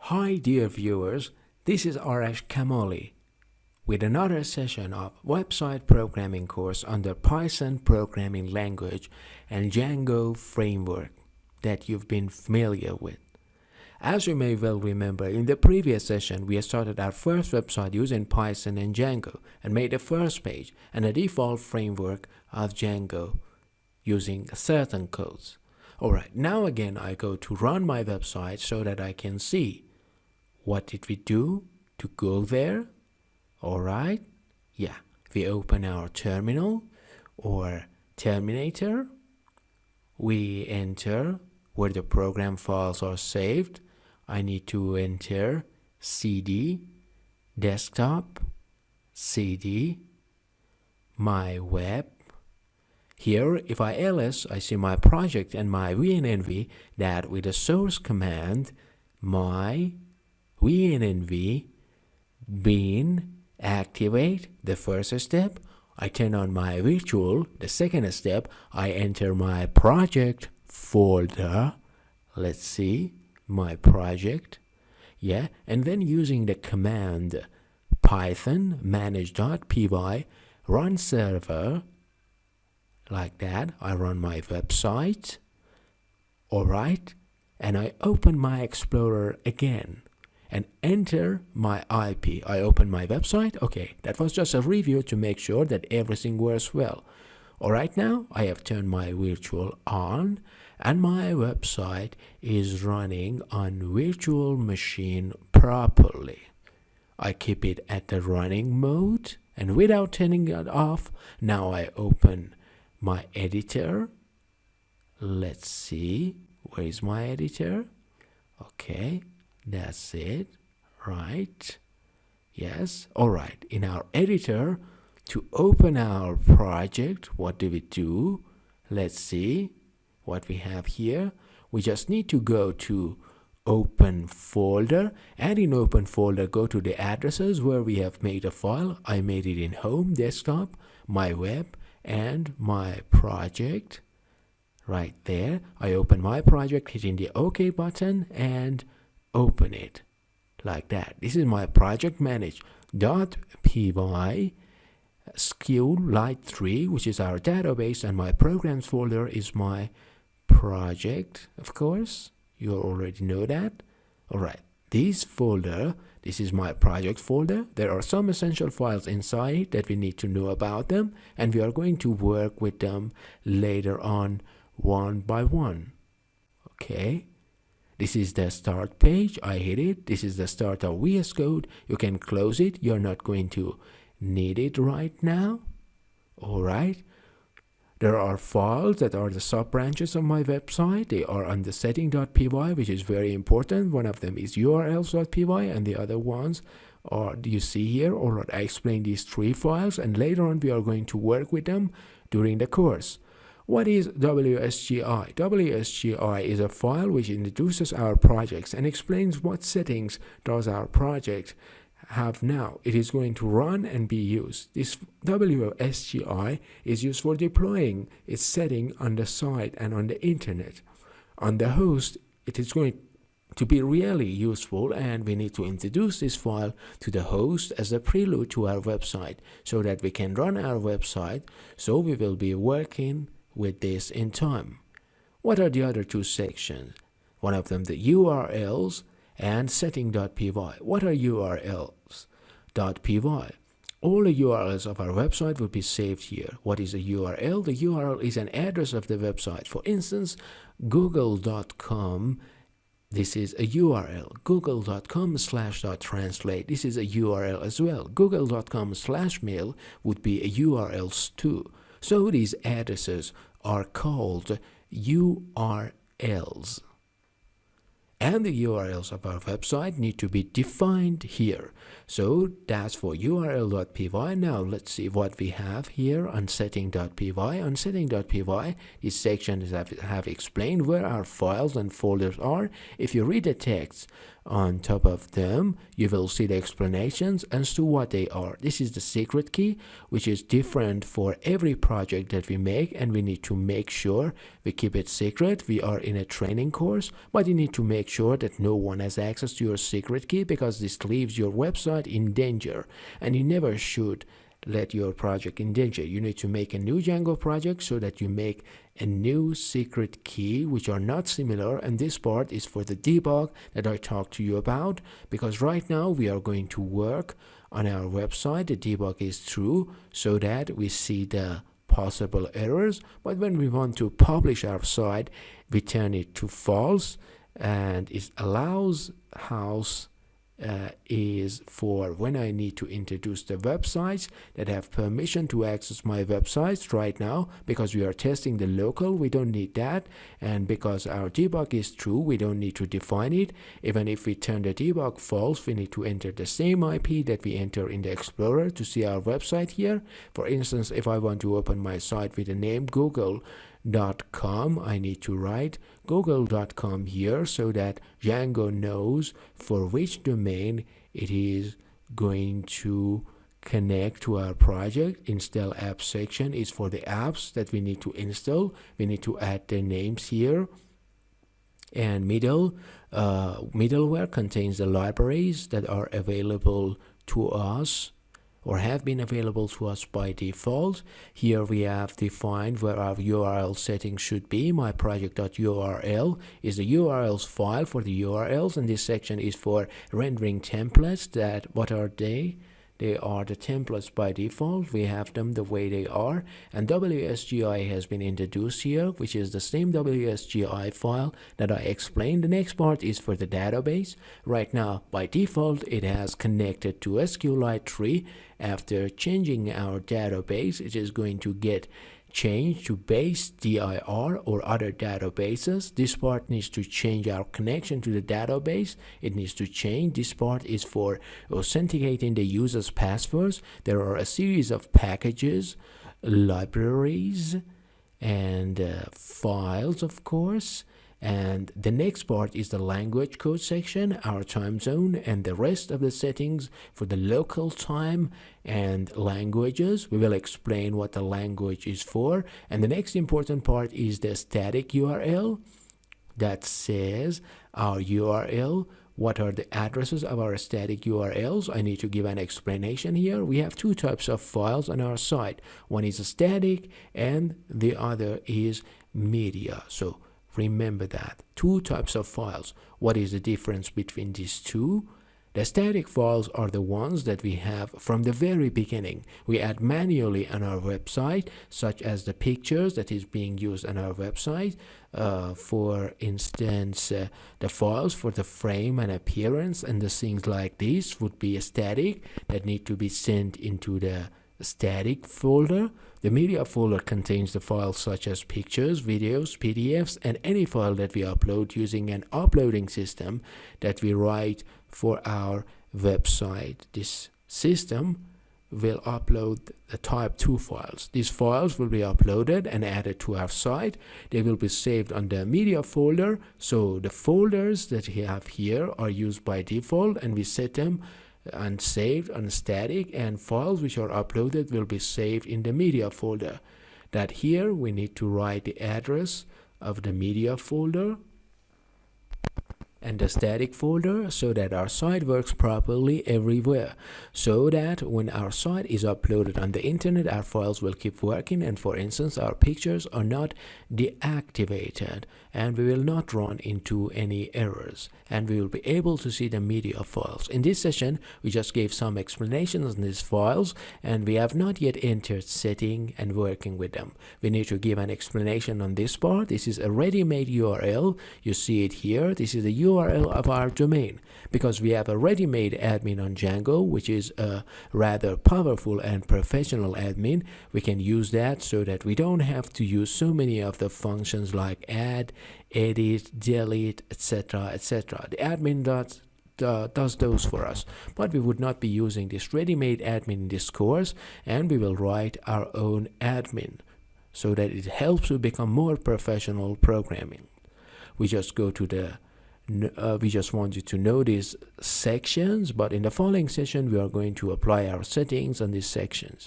Hi dear viewers, this is Arash Kamali with another session of website programming course under Python programming language and Django framework that you've been familiar with. As you may well remember, in the previous session we started our first website using Python and Django and made a first page and a default framework of Django using certain codes. Alright, now again I go to run my website so that I can see what did we do to go there. Alright, yeah, we open our terminal or terminator. We enter where the program files are saved. I need to enter cd, desktop, cd, my web. Here, if I ls, I see my project and my vnenv that with the source command, my vnenv bin activate the first step. I turn on my virtual. The second step, I enter my project folder. Let's see, my project. Yeah, and then using the command python manage.py run server. Like that, I run my website. Alright, and I open my Explorer again and enter my IP. I open my website. Okay, that was just a review to make sure that everything works well. Alright, now I have turned my virtual on and my website is running on virtual machine properly. I keep it at the running mode and without turning it off, now I open my editor. Let's see, where is my editor? Okay, that's it, right? Yes, all right. In our editor, to open our project, what do we do? Let's see what we have here. We just need to go to open folder, and in open folder go to the addresses where we have made a file. I made it in home, desktop, my web, and my project. Right there, I open my project, hitting the OK button and open it like that. This is my project manage.py SQLite3, which is our database, and my programs folder is my project. Of course, you already know that. All right, this folder, this is my project folder. There are some essential files inside that we need to know about them, and we are going to work with them later on one by one. Okay, this is the start page. I hit it. This is the start of VS Code. You can close it. You're not going to need it right now. All right. There are files that are the sub branches of my website. They are on the setting.py, which is very important. One of them is urls.py and the other ones are, you see here. All right, I explained these three files and later on we are going to work with them during the course. What is WSGI? WSGI is a file which introduces our projects and explains what settings does our project have now. It is going to run and be used. This WSGI is used for deploying its setting on the site and on the internet. On the host, it is going to be really useful, and we need to introduce this file to the host as a prelude to our website so that we can run our website. So we will be working with this in time. What are the other two sections? One of them, the URLs and setting.py. What are URLs.py? All the URLs of our website will be saved here. What is a URL? The URL is an address of the website. For instance, google.com, this is a URL. Google.com/.translate, this is a URL as well. Google.com/mail would be a URLs too. So these addresses are called URLs. And the URLs of our website need to be defined here. So that's for url.py. Now let's see what we have here on setting.py. On setting.py, this section is have explained where our files and folders are. If you read the text on top of them, you will see the explanations as to what they are. This is the secret key, which is different for every project that we make, and we need to make sure we keep it secret. We are in a training course, but you need to make sure that no one has access to your secret key, because this leaves your website in danger, and you never should let your project in danger. You need to make a new Django project so that you make a new secret key which are not similar, and this part is for the debug that I talked to you about, because right now we are going to work on our website. The debug is true so that we see the possible errors, but when we want to publish our site, we turn it to false, and it allows house is for when I need to introduce the websites that have permission to access my websites. Right now, because we are testing the local, we don't need that, and because our debug is true, we don't need to define it. Even if we turn the debug false, we need to enter the same IP that we enter in the Explorer to see our website here. For instance, if I want to open my site with the name google.com, I need to write google.com here so that Django knows for which domain it is going to connect to our project. Install app section is for the apps that we need to install. We need to add the names here. And middleware contains the libraries that are available to us or have been available to us by default. Here we have defined where our URL settings should be. My project.url is the URLs file for the URLs, and this section is for rendering templates. That what are they? They are the templates by default. We have them the way they are, and WSGI has been introduced here, which is the same WSGI file that I explained. The next part is for the database. Right now, by default, it has connected to SQLite 3. After changing our database, it is going to get changed to base dir or other databases. This part needs to change our connection to the database. It needs to change. This part is for authenticating the user's passwords. There are a series of packages, libraries, and files, of course. And the next part is the language code section, our time zone, and the rest of the settings for the local time and languages. We will explain what the language is for. And the next important part is the static URL that says our URL. What are the addresses of our static URLs? I need to give an explanation here. We have two types of files on our site. One is a static and the other is media. So remember that. Two types of files. What is the difference between these two? The static files are the ones that we have from the very beginning. We add manually on our website, such as the pictures that is being used on our website. For instance, the files for the frame and appearance and the things like this would be a static that need to be sent into the static folder. The media folder contains the files such as pictures, videos, PDFs, and any file that we upload using an uploading system that we write for our website. This system will upload the type 2 files. These files will be uploaded and added to our site. They will be saved on the media folder. So the folders that we have here are used by default, and we set them and saved on static, and files which are uploaded will be saved in the media folder. That here we need to write the address of the media folder and the static folder so that our site works properly everywhere, so that when our site is uploaded on the internet, our files will keep working, and for instance our pictures are not deactivated and we will not run into any errors, and we will be able to see the media files. In this session we just gave some explanations on these files, and we have not yet entered setting and working with them. We need to give an explanation on this part. This is a ready-made URL. You see it here. This is the URL of our domain, because we have a ready-made admin on Django, which is a rather powerful and professional admin. We can use that so that we don't have to use so many of the functions like add, edit, delete, etc., etc. The admin does those for us, but we would not be using this ready-made admin in this course, and we will write our own admin so that it helps you become more professional programming. We just go to the We just want you to know these sections, but in the following session we are going to apply our settings on these sections.